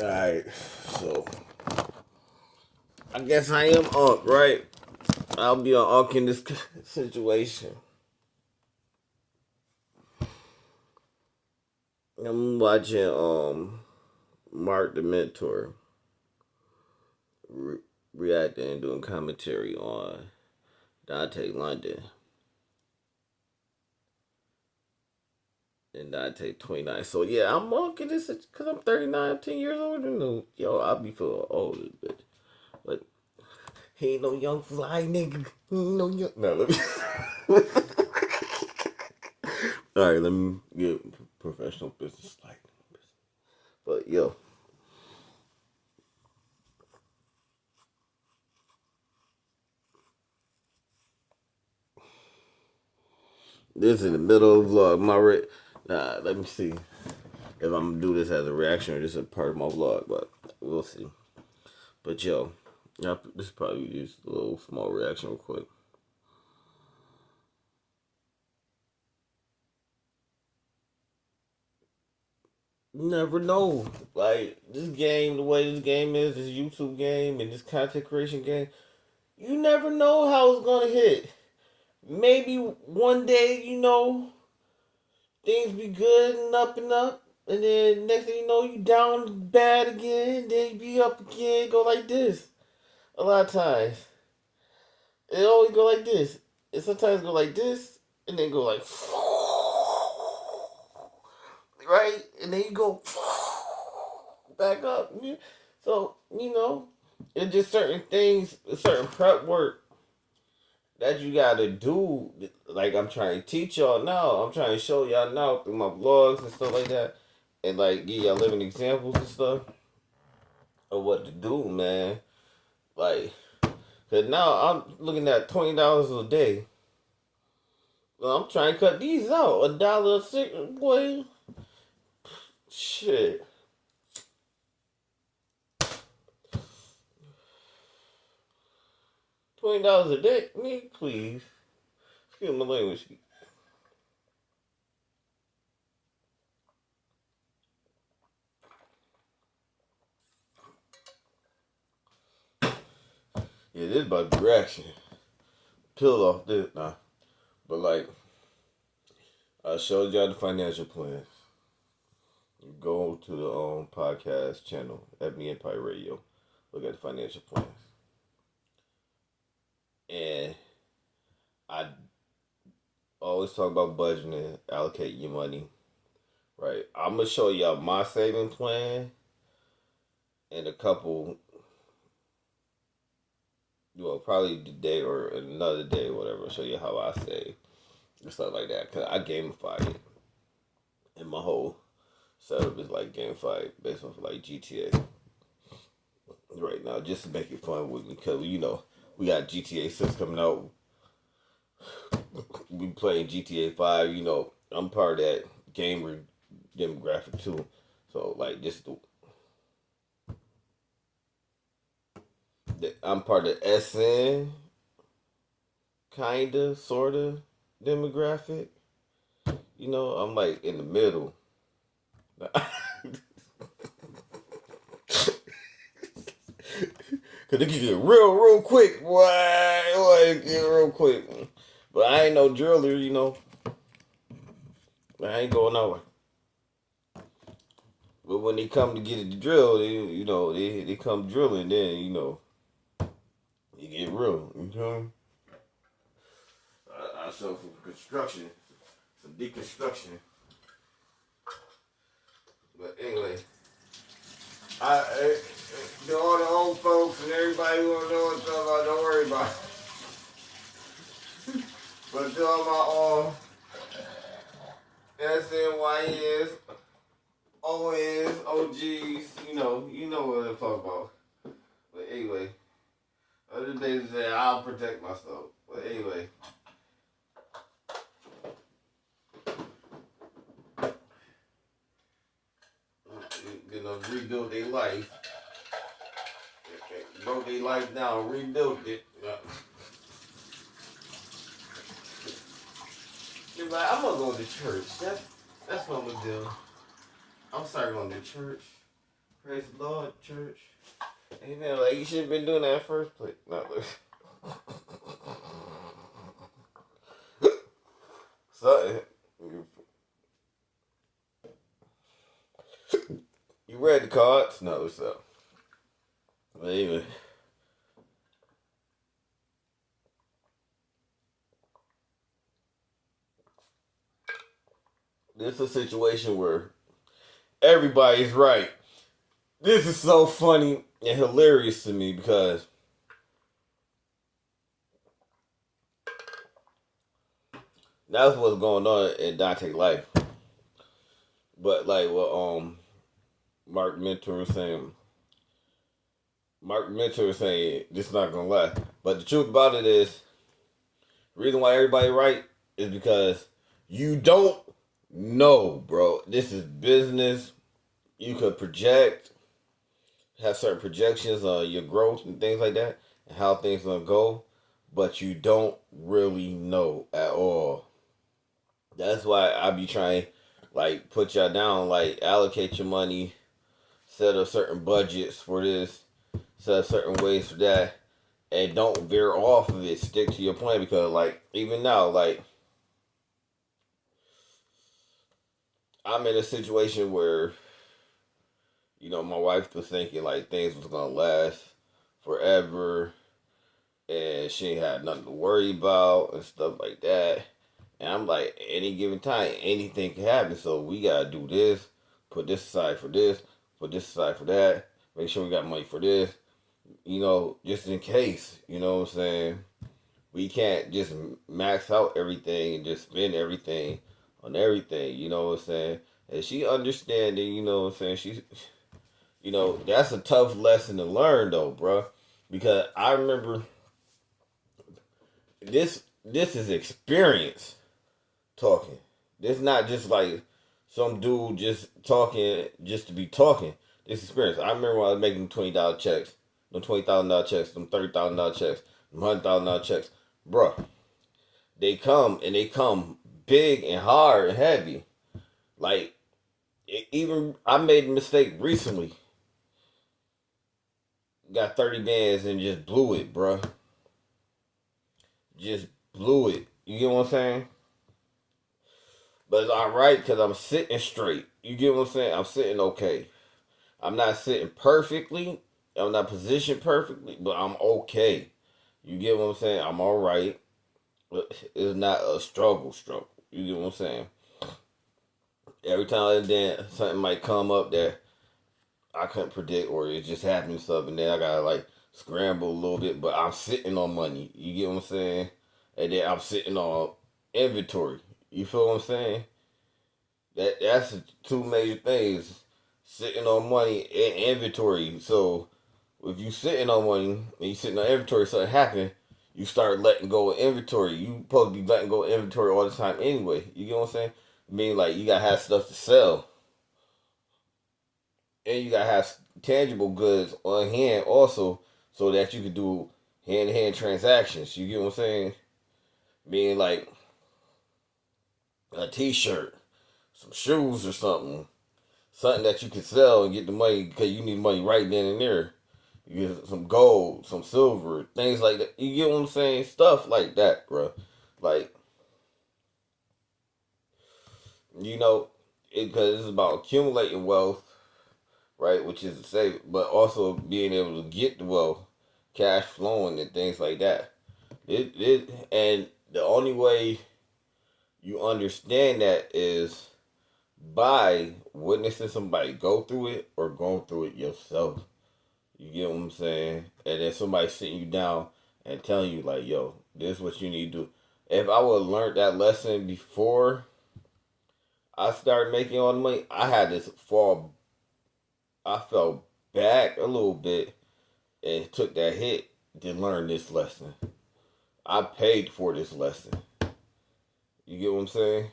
Alright, so I guess I am Unc, right? I'll be an Unc in this situation. I'm watching Mark the Mentor reacting and doing commentary on Dontay London and Dontay 29. So yeah, I'm Unc in this because I'm 39, I'm 10 years older than him. Yo, I'll be feeling old, but he ain't no young fly nigga. He ain't no young. No, let me. All right, let me get professional business like. But yo, this is in the middle of the vlog. Let me see if I'm gonna do this as a reaction or this is a part of my vlog, but we'll see. But yo, this is probably just a little small reaction real quick. You never know. Like this game, the way this game is, this YouTube game and this content creation game, you never know how it's gonna hit. Maybe one day, things be good and up, and then next thing you know, you down bad again, then you be up again, go like this. A lot of times. It always go like this. It sometimes go like this, and then go like, right? And then you go back up. So, it's just certain things, certain prep work that you gotta do. Like I'm trying to teach y'all now. I'm trying to show y'all now through my vlogs and stuff like that. And like give y'all living examples and stuff of what to do, man. Like, cause now I'm looking at $20 a day. Well, I'm trying to cut these out. $1 a cigarette, boy. Shit. $20 a day? Me, please. Excuse my language. Yeah, this about the reaction. Peel off this. Nah. But like, I showed y'all the financial plans. Go to the podcast channel, Ebony Empire Radio. Look at the financial plans. And I always talk about budgeting, allocate your money. Right. I'm gonna show y'all my saving plan and a couple, well, probably today or another day, whatever. I'll show you how I save and stuff like that. Cause I gamify it, and my whole setup is like gamified based off of like GTA right now, just to make it fun with me. Cause we got GTA 6 coming out. We playing GTA 5. I'm part of that gamer demographic too. So like I'm part of the SN kinda, sorta demographic. I'm like in the middle. Cause it can get real quick, boy. It get real quick. But I ain't no driller. I ain't going nowhere. But when they come to get it to drill, they come drilling. Then you get real. You know. I show some construction, some deconstruction. But anyway, all the old folks and everybody who don't know what I'm talking about, don't worry about it. But to all my SNYS, ONs, OGs, you know what I'm talking about. But anyway, other days that I'll protect myself. But anyway. Rebuild their life. Broke their life down, rebuilt it. You're like, I'm gonna go to church. That's what I'm gonna do. I'm starting going to church. Praise the Lord, church. Amen. Like you should have been doing that in the first place. No, something. You read the cards? No, what's up? But anyway. This is a situation where everybody's right. This is so funny and hilarious to me because that's what's going on in Dontay's life. But like what Mark Mentor was saying, this is not gonna last. But the truth about it is, the reason why everybody right is because you don't know, bro. This is business. You could project, have certain projections on your growth and things like that, and how things gonna go, but you don't really know at all. That's why I be trying, like, put y'all down, like, allocate your money, set up certain budgets for this, set up certain ways for that, and don't veer off of it. Stick to your plan because, like, even now, like, I'm in a situation where, my wife was thinking, like, things was gonna last forever, and she ain't had nothing to worry about and stuff like that. And I'm like, any given time, anything can happen. So we gotta do this, put this aside for this, put this aside for that, make sure we got money for this, just in case, you know what I'm saying? We can't just max out everything and just spend everything on everything, you know what I'm saying? And she understanding, you know what I'm saying? That's a tough lesson to learn though, bro. Because I remember this is experience talking. This not just like some dude just talking just to be talking. This experience. I remember when I was making $20 checks, them $20,000 checks, them $30,000 checks, them $100,000 checks, bruh. They come big and hard and heavy. Like even I made a mistake recently. Got 30 bands and just blew it, bruh. Just blew it. You get what I'm saying? But it's alright because I'm sitting straight. You get what I'm saying? I'm sitting okay. I'm not sitting perfectly. I'm not positioned perfectly, but I'm okay. You get what I'm saying? I'm alright. It's not a struggle. You get what I'm saying? Every time and then something might come up that I couldn't predict or it just happened stuff and then I gotta like scramble a little bit, but I'm sitting on money. You get what I'm saying? And then I'm sitting on inventory. You feel what I'm saying? That's the two major things. Sitting on money and inventory. So if you sitting on money and you sitting on inventory, something happen, you start letting go of inventory. You supposed to be letting go of inventory all the time anyway. You get what I'm saying? I mean, like you gotta have stuff to sell, and you gotta have tangible goods on hand also, so that you can do hand to hand transactions. You get what I'm saying? Being like a T-shirt, some shoes or something that you can sell and get the money because you need money right then and there. You get some gold, some silver, things like that. You get what I'm saying? Stuff like that, bro. Like, because it's about accumulating wealth, right? Which is to say, but also being able to get the wealth, cash flowing and things like that. And the only way you understand that is by witnessing somebody go through it or going through it yourself. You get what I'm saying? And then somebody sitting you down and telling you like, yo, this is what you need to do. If I would have learned that lesson before I started making all the money, I had this fall. I fell back a little bit and took that hit to learn this lesson. I paid for this lesson. You get what I'm saying?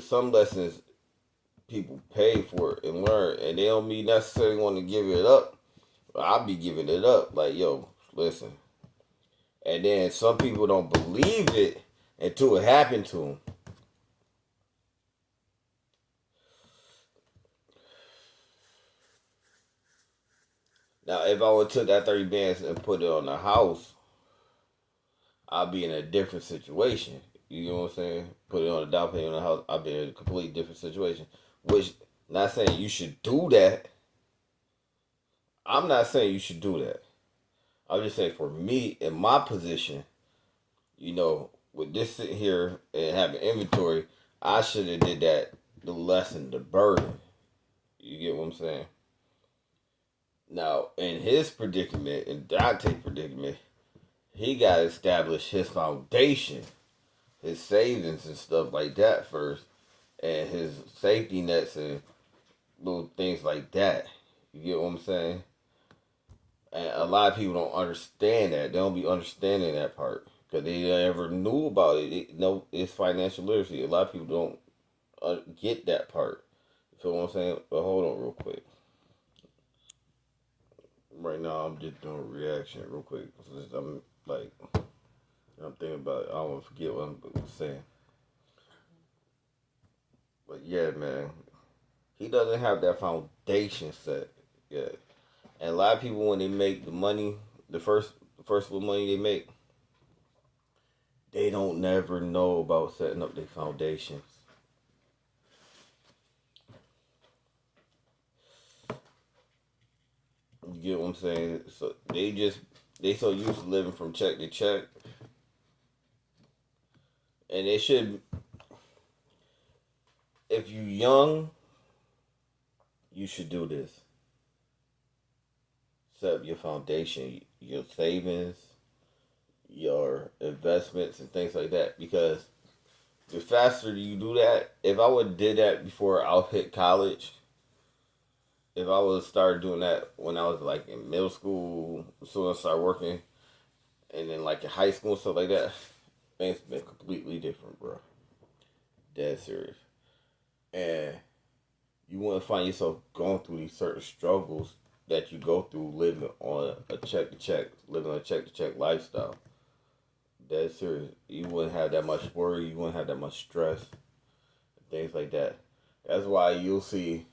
Some lessons people pay for it and learn, and they don't be necessarily want to give it up. I'll be giving it up. Like, yo, listen. And then some people don't believe it until it happened to them. Now, if I would took that 30 bands and put it on the house, I'll be in a different situation. You know what I'm saying? Put it on a down payment on the house, I'll be in a completely different situation. Which, not saying you should do that. I'm not saying you should do that. I'm just saying for me in my position, with this sitting here and having inventory, I should have did that to lessen the burden. You get what I'm saying? Now, in his predicament, in Dontay's predicament, he got to establish his foundation, his savings and stuff like that first, and his safety nets and little things like that. You get what I'm saying? And a lot of people don't understand that. They don't be understanding that part because they never knew about it. No, it's financial literacy. A lot of people don't get that part. You feel what I'm saying? But hold on real quick. Right now, I'm just doing a reaction real quick. I'm like, I'm thinking about it. I don't want to forget what I'm saying. But yeah, man, he doesn't have that foundation set yet. And a lot of people, when they make the money, the first little money they make, they don't never know about setting up their foundations. You get what I'm saying? So they so used to living from check to check, and they should. If you young, you should do this. Set up your foundation, your savings, your investments, and things like that. Because the faster you do that, if I would have did that before I hit college, if I would have started doing that when I was like in middle school, as soon as I started working, and then like in high school and stuff like that, things been completely different, bro. Dead serious. And you wouldn't find yourself going through these certain struggles that you go through living on a check to check, living on a check to check lifestyle. Dead serious. You wouldn't have that much worry. You wouldn't have that much stress, things like that. That's why you'll see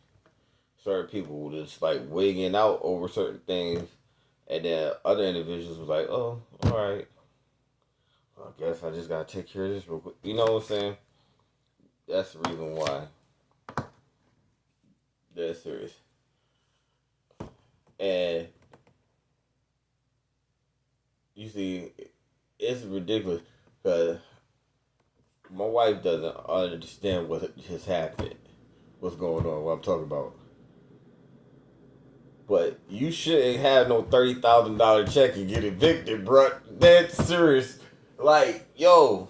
certain people just like wigging out over certain things, and then other individuals was like, "Oh, all right, well, I guess I just gotta take care of this real quick." You know what I'm saying? That's the reason why. That's serious. And you see, it's ridiculous because my wife doesn't understand what has happened, what's going on, what I'm talking about. But you shouldn't have no $30,000 check and get evicted, bro. That's serious. Like, yo,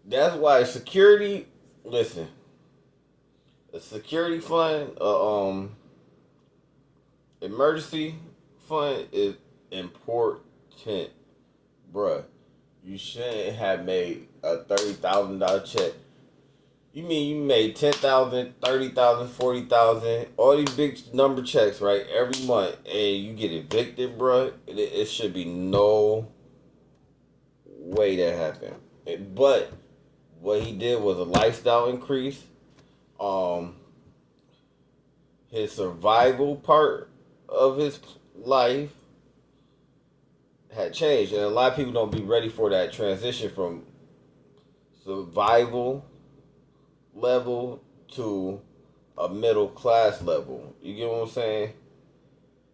that's why security. Listen, a security fund, emergency fund is important, bruh. You shouldn't have made a $30,000 check. You mean you made 10,000, 30,000, 40,000, all these big number checks, right, every month, and you get evicted, bruh? It should be no way that happened. But what he did was a lifestyle increase. Um, his survival part of his life had changed, and a lot of people don't be ready for that transition from survival level to a middle class level. You get what I'm saying?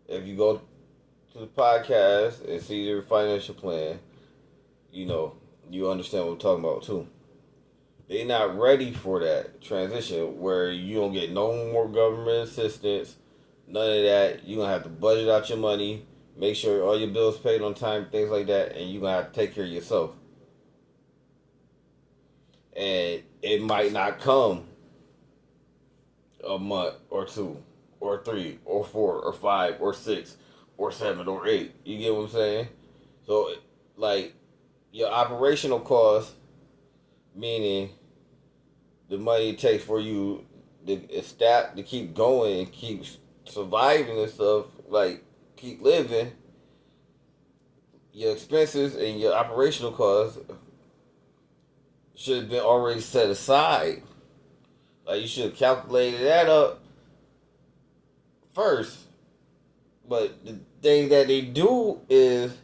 If you go to the podcast and see your financial plan, you know, you understand what I'm talking about too. They not ready for that transition where you don't get no more government assistance, none of that. You gonna have to budget out your money, make sure all your bills paid on time, things like that, and you gonna have to take care of yourself. And it might not come a month or two or three or four or five or six or seven or eight. You get what I'm saying? So, like, your operational costs, meaning the money it takes for you to keep going and keep surviving and stuff, like keep living, your expenses and your operational costs should have been already set aside. Like you should have calculated that up first. But the thing that they do is,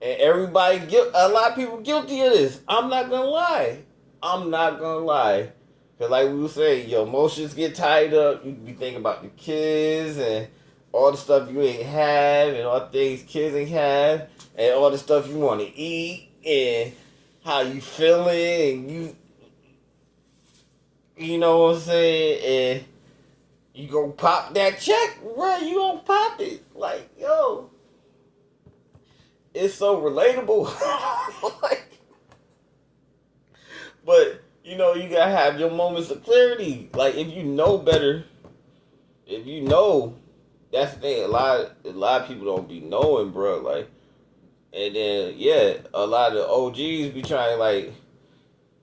and a lot of people guilty of this. I'm not gonna lie. I'm not gonna lie. Cause like we were saying, your emotions get tied up. You be thinking about the kids and all the stuff you ain't have, and all the things kids ain't have, and all the stuff you want to eat, and how you feeling, and you know what I'm saying, and you gonna pop that check, bro. You gonna pop it, like yo. It's so relatable. Like, but you gotta have your moments of clarity. Like if you know better, if you know, that's the thing. A lot of people don't be knowing, bro. Like, and then yeah, a lot of the OGs be trying to like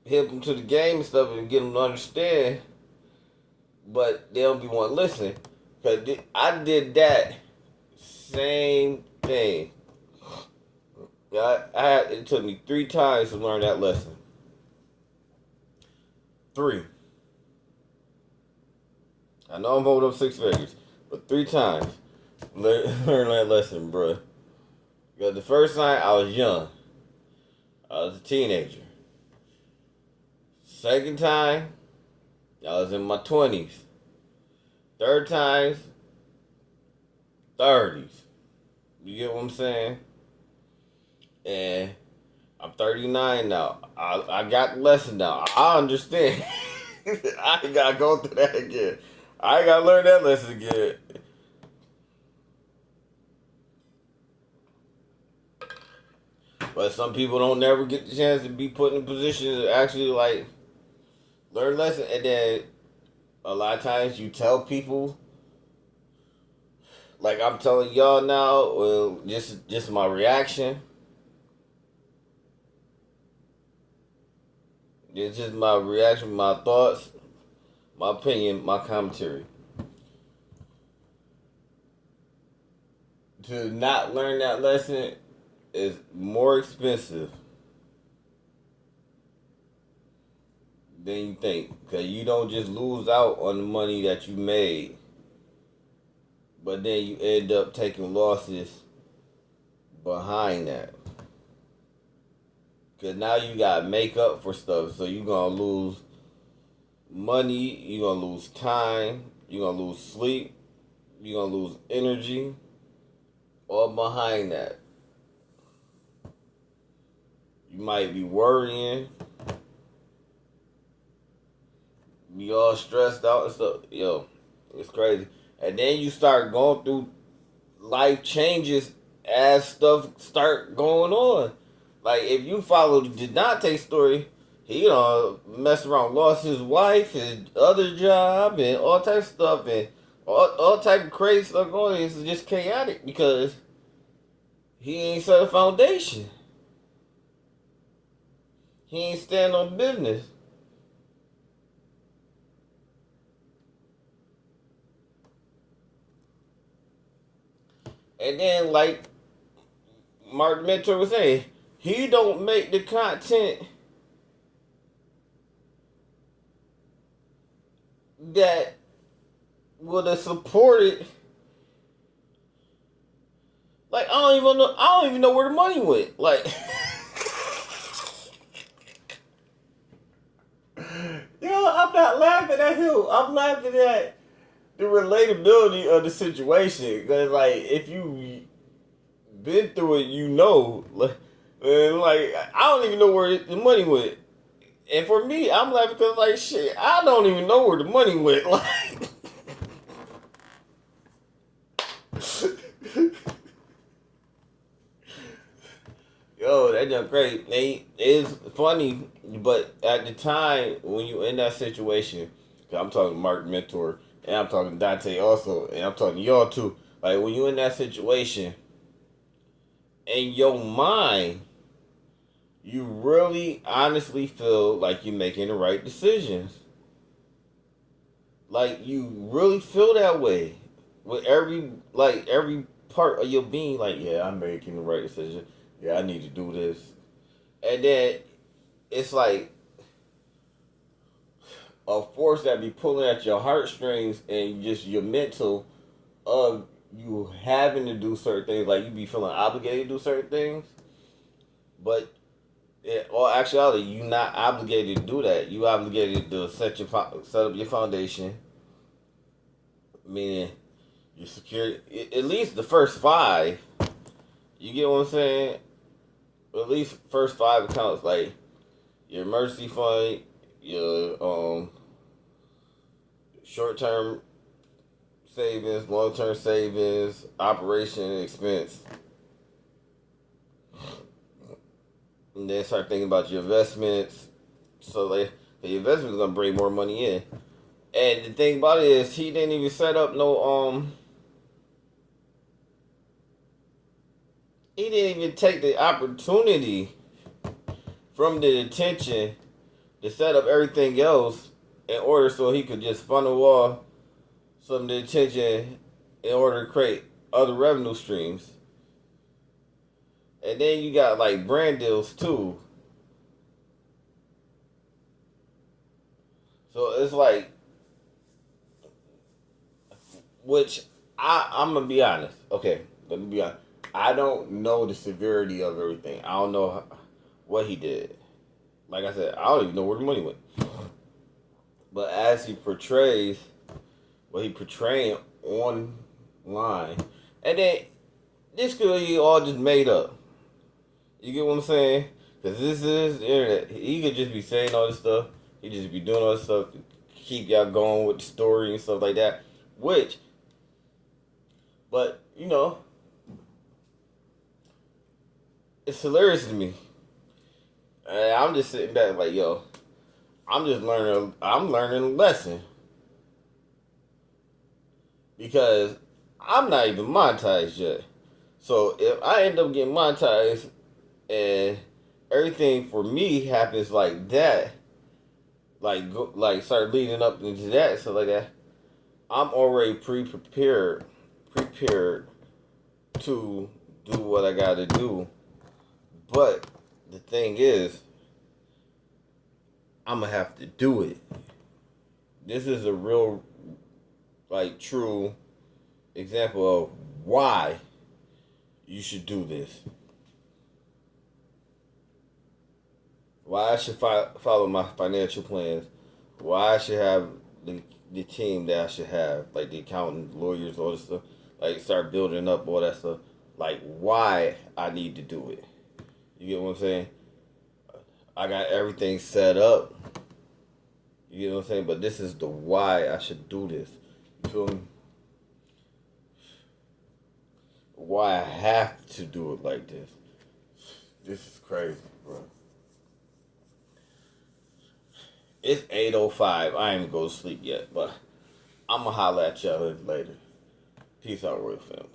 hit them to the game and stuff and get them to understand, but they don't be want to listen. Cause I did that same thing. It took me 3 times to learn that lesson. 3. I know I'm holding up 6 figures, but 3 times learn that lesson, bro. Because the first time I was young, I was a teenager. Second time, I was in my 20s. Third time, 30s. You get what I'm saying? And I'm 39 now. I got the lesson now. I understand. I ain't gotta go through that again. I ain't gotta learn that lesson again. But some people don't never get the chance to be put in a position to actually like learn lesson. And then a lot of times you tell people, like I'm telling y'all now, well, just my reaction. It's just my reaction, my thoughts, my opinion, my commentary. To not learn that lesson is more expensive than you think. Because you don't just lose out on the money that you made, but then you end up taking losses behind that. Because now you got to make up for stuff. So you're going to lose money, you're going to lose time, you're going to lose sleep, you're going to lose energy, all behind that. You might be worrying, be all stressed out and stuff. Yo, it's crazy. And then you start going through life changes as stuff start going on. Like, if you follow the Dontay story, he messed around, lost his wife, his other job, and all type of stuff, and all type of crazy stuff going on. It's just chaotic because he ain't set a foundation. He ain't stand on business. And then, like Mark Mentor was saying, he don't make the content that would have supported. Like I don't even know where the money went. Like, I'm not laughing at him. I'm laughing at the relatability of the situation. Cause like if you been through it, like I don't even know where the money went. And for me, I'm laughing because like shit, I don't even know where the money went. Like, yo, that junk great. It's funny, but at the time when you in that situation, cause I'm talking to Mark Mentor and I'm talking to Dontay also, and I'm talking to y'all too. Like when you in that situation, in your mind, you really honestly feel like you're making the right decisions. Like you really feel that way with every part of your being. Like, yeah, I'm making the right decision. Yeah, I need to do this. And then it's like a force that be pulling at your heartstrings and just your mental of you having to do certain things, like you be feeling obligated to do certain things, but or actuality, you not obligated to do that. You obligated to set up your foundation, meaning you secure at least the first five. You get what I'm saying? At least first five accounts, like your emergency fund, your short term savings, long term savings, operation expense, and then start thinking about your investments. So like the investment is gonna bring more money in. And the thing about it is, he didn't even set up no He didn't even take the opportunity from the detention to set up everything else in order so he could just funnel off some of the detention in order to create other revenue streams. And then you got like brand deals too. So it's like, which I'm gonna be honest. Okay, let me be honest. I don't know the severity of everything. I don't know what he did. Like I said, I don't even know where the money went. But as he portrays what he portraying online, and then this could be all just made up. You get what I'm saying? Because this is the internet. He could just be saying all this stuff. He just be doing all this stuff to keep y'all going with the story and stuff like that. Which, but you know, it's hilarious to me. And I'm just sitting back like, yo, I'm just learning. I'm learning a lesson because I'm not even monetized yet. So if I end up getting monetized and everything for me happens like that, like start leading up into that stuff like that, I'm already prepared to do what I got to do. But the thing is, I'm gonna have to do it. This is a real, like, true example of why you should do this. Why I should follow my financial plans. Why I should have the team that I should have, like the accountant, lawyers, all this stuff. Like start building up all that stuff. Like why I need to do it. You get what I'm saying? I got everything set up. You get what I'm saying? But this is the why I should do this. You feel me? Why I have to do it like this. This is crazy, bro. It's 8:05. I ain't even go to sleep yet, but I'm gonna holler at y'all later. Peace out, Royal family.